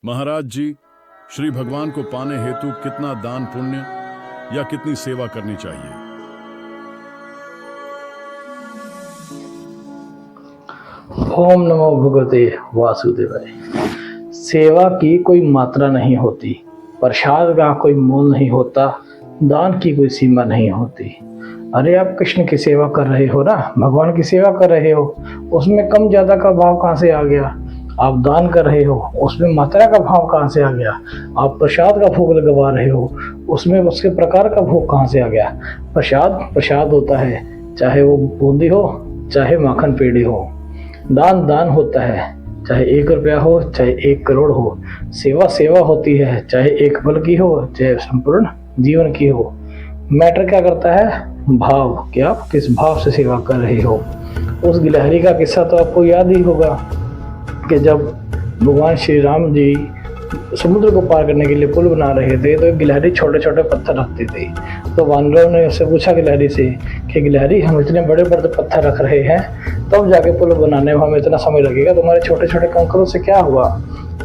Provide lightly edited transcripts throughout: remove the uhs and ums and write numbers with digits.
महाराज जी, श्री भगवान को पाने हेतु कितना दान पुण्य या कितनी सेवा करनी चाहिए? ओम नमो भगवते वासुदेवाय। सेवा की कोई मात्रा नहीं होती, प्रसाद का कोई मोल नहीं होता, दान की कोई सीमा नहीं होती। अरे आप कृष्ण की सेवा कर रहे हो ना, भगवान की सेवा कर रहे हो, उसमें कम ज्यादा का भाव कहाँ से आ गया? आप दान कर रहे हो, उसमें मात्रा का भाव कहाँ से आ गया? आप प्रसाद का भोग लगवा रहे हो, उसमें उसके प्रकार का भोग कहाँ से आ गया? प्रसाद प्रसाद होता है, चाहे वो बूंदी हो चाहे माखन पेड़ी हो। दान दान होता है, चाहे 1 रुपया हो चाहे 1 करोड़ हो। सेवा सेवा होती है, चाहे 1 पल की हो चाहे संपूर्ण जीवन की हो। मैटर क्या करता है? भाव, कि आप किस भाव से सेवा कर रहे हो। उस गिलहरी का किस्सा तो आपको याद ही होगा कि जब भगवान श्री राम जी समुद्र को पार करने के लिए पुल बना रहे थे तो गिलहरी छोटे छोटे पत्थर रखती थी। तो वानरों ने उससे पूछा गिलहरी से कि गिलहरी, हम इतने बड़े बड़े पत्थर रख रहे हैं, तब जाके पुल बनाने में हमें इतना समय लगेगा, तुम्हारे छोटे छोटे कंकरों से क्या हुआ?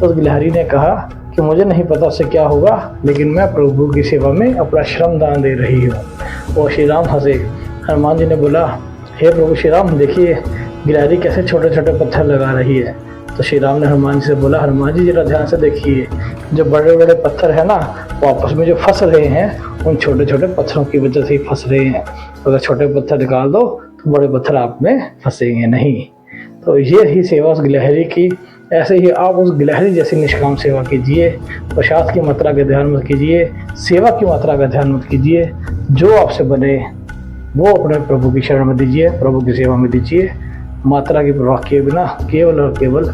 तो उस गिलहरी ने कहा कि मुझे नहीं पता उससे क्या होगा, लेकिन मैं प्रभु की सेवा में अपना श्रम दान दे रही हूँ। और श्री राम हंसे। हनुमान जी ने बोला, हे प्रभु श्री राम, देखिए गिलहरी कैसे छोटे छोटे पत्थर लगा रही है। तो श्री राम ने हनुमान जी से बोला, हनुमान जी जरा ध्यान से देखिए, जो बड़े बड़े पत्थर है ना, वो आपस में जो फंस रहे हैं उन छोटे छोटे पत्थरों की वजह से ही फंस रहे हैं। अगर छोटे पत्थर निकाल दो तो बड़े पत्थर आप में फंसेंगे नहीं। तो ये ही सेवा उस गिलहरी की। ऐसे ही आप उस गिलहरी जैसी निष्काम सेवा कीजिए। प्रसाद की मात्रा का ध्यान मत कीजिए, सेवा की मात्रा का ध्यान मत कीजिए। जो आपसे बने वो अपने प्रभु की शरण में दीजिए, प्रभु की सेवा में दीजिए। मात्रा की परवाह किए बिना केवल और केवल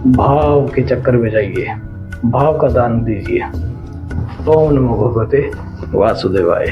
भाव के चक्कर में जाइए, भाव का दान दीजिए। ओम नमो भगवते वासुदेवाय।